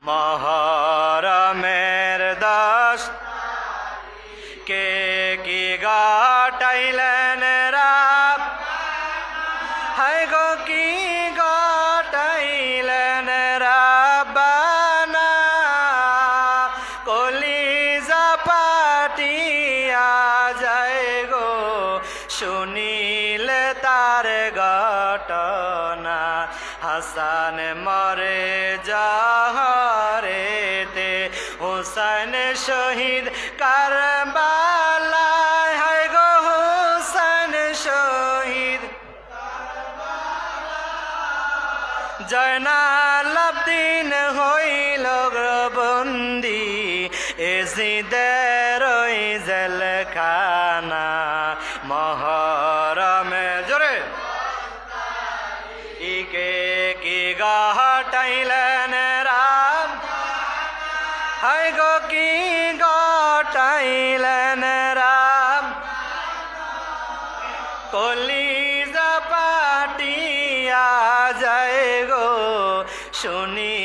মহরমের 10 কে কি ঘটাইলেন রাব হায় গো কি ঘটাইলেন রাব্বানা কলিজা পাটিয়া যায় গো শুনিলে তার ঘটনা হাসান মরে জাহরেতে হুসাইন শহীদ কারবালায় হায় গো হুসাইন শহীদ জয়নাল আবদিন হইল বন্দি এজিদের ওই জেলখানা মহরমে জোরে ইকে কি ঘটাইলেন রাম হায় গো কি ঘটাইলেন রাম কলিজা পাটিয়া যায় গো শুনি